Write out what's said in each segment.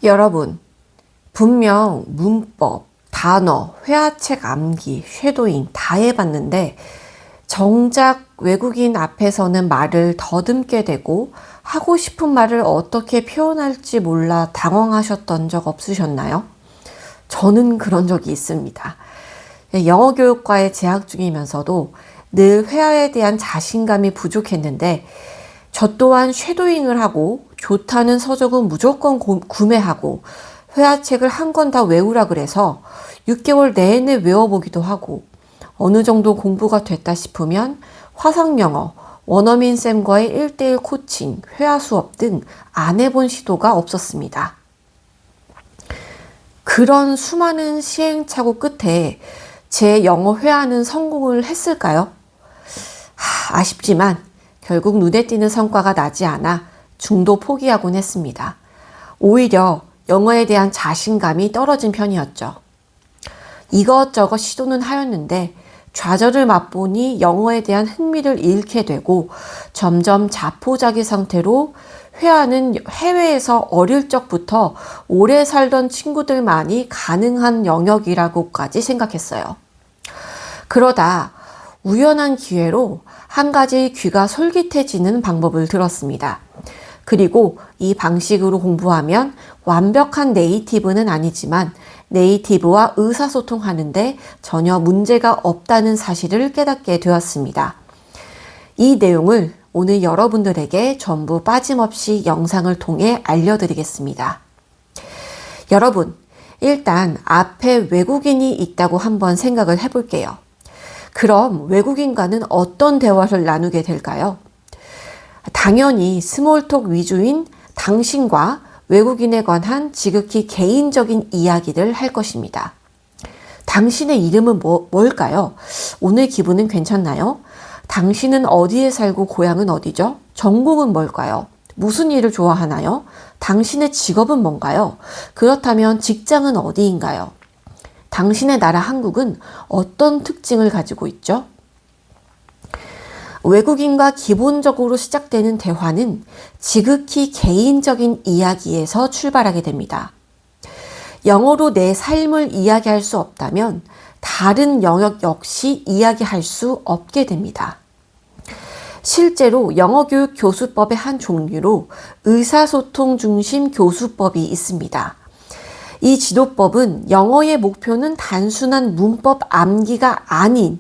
여러분, 분명 문법, 단어, 회화책 암기, 쉐도잉 다 해봤는데 정작 외국인 앞에서는 말을 더듬게 되고 하고 싶은 말을 어떻게 표현할지 몰라 당황하셨던 적 없으셨나요? 저는 그런 적이 있습니다. 영어 교육과에 재학 중이면서도 늘 회화에 대한 자신감이 부족했는데 저 또한 쉐도잉을 하고 좋다는 서적은 무조건 구매하고 회화책을 한 권 다 외우라 그래서 6개월 내내 외워보기도 하고 어느 정도 공부가 됐다 싶으면 화상영어, 원어민 쌤과의 1대1 코칭, 회화 수업 등 안 해본 시도가 없었습니다. 그런 수많은 시행착오 끝에 제 영어 회화는 성공을 했을까요? 아쉽지만 결국 눈에 띄는 성과가 나지 않아 중도 포기하곤 했습니다. 오히려 영어에 대한 자신감이 떨어진 편이었죠. 이것저것 시도는 하였는데 좌절을 맛보니 영어에 대한 흥미를 잃게 되고 점점 자포자기 상태로 회화는 해외에서 어릴 적부터 오래 살던 친구들만이 가능한 영역이라고까지 생각했어요. 그러다 우연한 기회로 한 가지 귀가 솔깃해지는 방법을 들었습니다. 그리고 이 방식으로 공부하면 완벽한 네이티브는 아니지만 네이티브와 의사소통하는데 전혀 문제가 없다는 사실을 깨닫게 되었습니다. 이 내용을 오늘 여러분들에게 전부 빠짐없이 영상을 통해 알려드리겠습니다. 여러분, 일단 앞에 외국인이 있다고 한번 생각을 해볼게요. 그럼 외국인과는 어떤 대화를 나누게 될까요? 당연히 스몰톡 위주인 당신과 외국인에 관한 지극히 개인적인 이야기를 할 것입니다. 당신의 이름은 뭘까요? 오늘 기분은 괜찮나요? 당신은 어디에 살고 고향은 어디죠? 전공은 뭘까요? 무슨 일을 좋아하나요? 당신의 직업은 뭔가요? 그렇다면 직장은 어디인가요? 당신의 나라 한국은 어떤 특징을 가지고 있죠? 외국인과 기본적으로 시작되는 대화는 지극히 개인적인 이야기에서 출발하게 됩니다. 영어로 내 삶을 이야기할 수 없다면 다른 영역 역시 이야기할 수 없게 됩니다. 실제로 영어교육 교수법의 한 종류로 의사소통 중심 교수법이 있습니다. 이 지도법은 영어의 목표는 단순한 문법 암기가 아닌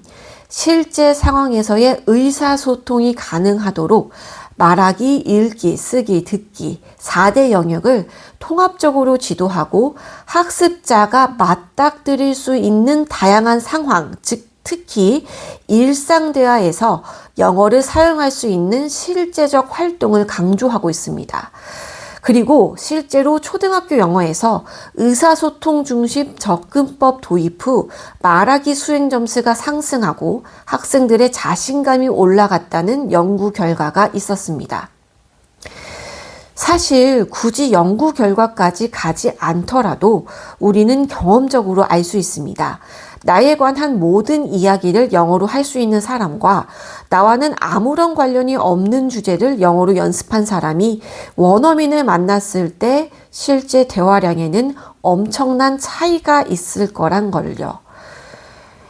실제 상황에서의 의사소통이 가능하도록 말하기, 읽기, 쓰기, 듣기 4대 영역을 통합적으로 지도하고 학습자가 맞닥뜨릴 수 있는 다양한 상황, 즉 특히 일상대화에서 영어를 사용할 수 있는 실제적 활동을 강조하고 있습니다. 그리고 실제로 초등학교 영어에서 의사소통 중심 접근법 도입 후 말하기 수행 점수가 상승하고 학생들의 자신감이 올라갔다는 연구 결과가 있었습니다. 사실 굳이 연구 결과까지 가지 않더라도 우리는 경험적으로 알 수 있습니다. 나에 관한 모든 이야기를 영어로 할 수 있는 사람과 나와는 아무런 관련이 없는 주제를 영어로 연습한 사람이 원어민을 만났을 때 실제 대화량에는 엄청난 차이가 있을 거란 걸요.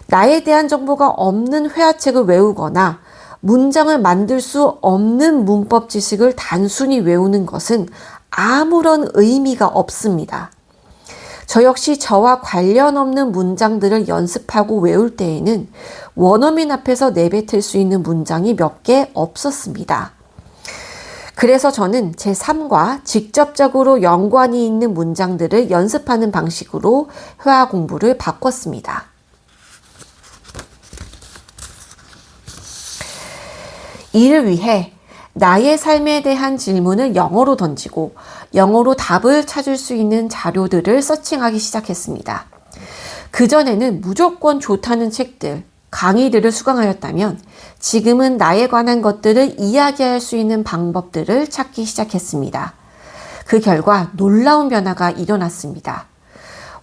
나에 대한 정보가 없는 회화책을 외우거나 문장을 만들 수 없는 문법 지식을 단순히 외우는 것은 아무런 의미가 없습니다. 저 역시 저와 관련 없는 문장들을 연습하고 외울 때에는 원어민 앞에서 내뱉을 수 있는 문장이 몇 개 없었습니다. 그래서 저는 제 삶과 직접적으로 연관이 있는 문장들을 연습하는 방식으로 회화 공부를 바꿨습니다. 이를 위해 나의 삶에 대한 질문을 영어로 던지고 영어로 답을 찾을 수 있는 자료들을 서칭하기 시작했습니다. 그전에는 무조건 좋다는 책들, 강의들을 수강하였다면 지금은 나에 관한 것들을 이야기할 수 있는 방법들을 찾기 시작했습니다. 그 결과 놀라운 변화가 일어났습니다.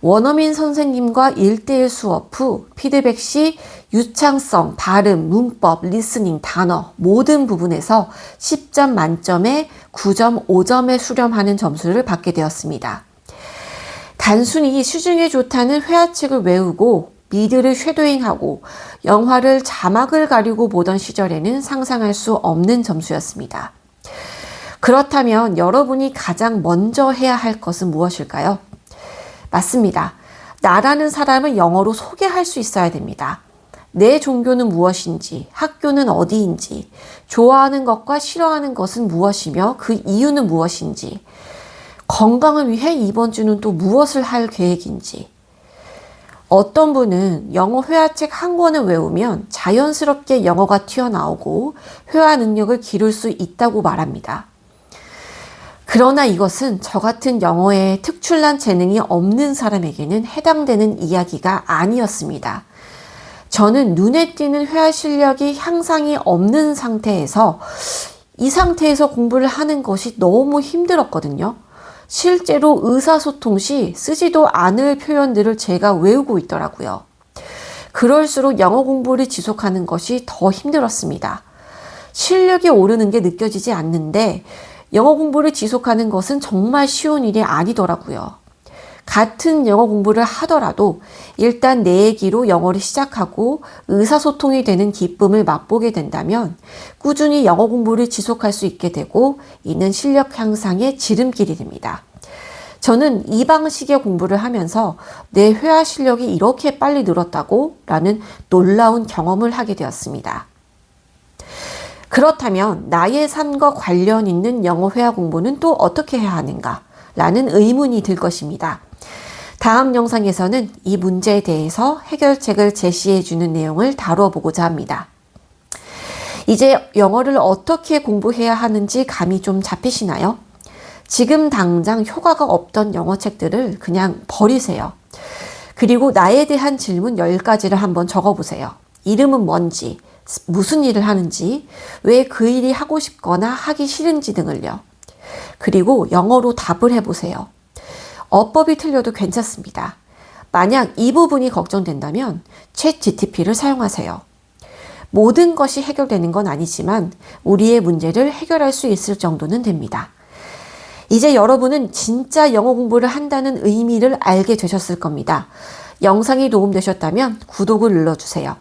원어민 선생님과 1대1 수업 후 피드백 시 유창성, 발음, 문법, 리스닝, 단어 모든 부분에서 10점 만점에 9.5점에 수렴하는 점수를 받게 되었습니다. 단순히 시중에 좋다는 회화책을 외우고 미드를 쉐도잉하고 영화를 자막을 가리고 보던 시절에는 상상할 수 없는 점수였습니다. 그렇다면 여러분이 가장 먼저 해야 할 것은 무엇일까요? 맞습니다. 나라는 사람을 영어로 소개할 수 있어야 됩니다. 내 종교는 무엇인지, 학교는 어디인지, 좋아하는 것과 싫어하는 것은 무엇이며 그 이유는 무엇인지, 건강을 위해 이번 주는 또 무엇을 할 계획인지. 어떤 분은 영어 회화책 한 권을 외우면 자연스럽게 영어가 튀어나오고 회화 능력을 기를 수 있다고 말합니다. 그러나 이것은 저 같은 영어에 특출난 재능이 없는 사람에게는 해당되는 이야기가 아니었습니다. 저는 눈에 띄는 회화 실력이 향상이 없는 상태에서 이 상태에서 공부를 하는 것이 너무 힘들었거든요. 실제로 의사소통 시 쓰지도 않을 표현들을 제가 외우고 있더라고요. 그럴수록 영어 공부를 지속하는 것이 더 힘들었습니다. 실력이 오르는 게 느껴지지 않는데 영어 공부를 지속하는 것은 정말 쉬운 일이 아니더라고요. 같은 영어 공부를 하더라도 일단 내 얘기로 영어를 시작하고 의사소통이 되는 기쁨을 맛보게 된다면 꾸준히 영어 공부를 지속할 수 있게 되고 이는 실력 향상의 지름길이 됩니다. 저는 이 방식의 공부를 하면서 내 회화 실력이 이렇게 빨리 늘었다고 라는 놀라운 경험을 하게 되었습니다. 그렇다면 나의 삶과 관련 있는 영어 회화 공부는 또 어떻게 해야 하는가? 라는 의문이 들 것입니다. 다음 영상에서는 이 문제에 대해서 해결책을 제시해주는 내용을 다뤄보고자 합니다. 이제 영어를 어떻게 공부해야 하는지 감이 좀 잡히시나요? 지금 당장 효과가 없던 영어책들을 그냥 버리세요. 그리고 나에 대한 질문 10가지를 한번 적어보세요. 이름은 뭔지, 무슨 일을 하는지, 왜 그 일이 하고 싶거나 하기 싫은지 등을요. 그리고 영어로 답을 해보세요. 어법이 틀려도 괜찮습니다. 만약 이 부분이 걱정된다면 챗GPT를 사용하세요. 모든 것이 해결되는 건 아니지만 우리의 문제를 해결할 수 있을 정도는 됩니다. 이제 여러분은 진짜 영어 공부를 한다는 의미를 알게 되셨을 겁니다. 영상이 도움되셨다면 구독을 눌러주세요.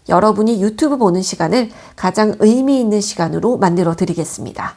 여러분이 유튜브 보는 시간을 가장 의미 있는 시간으로 만들어 드리겠습니다.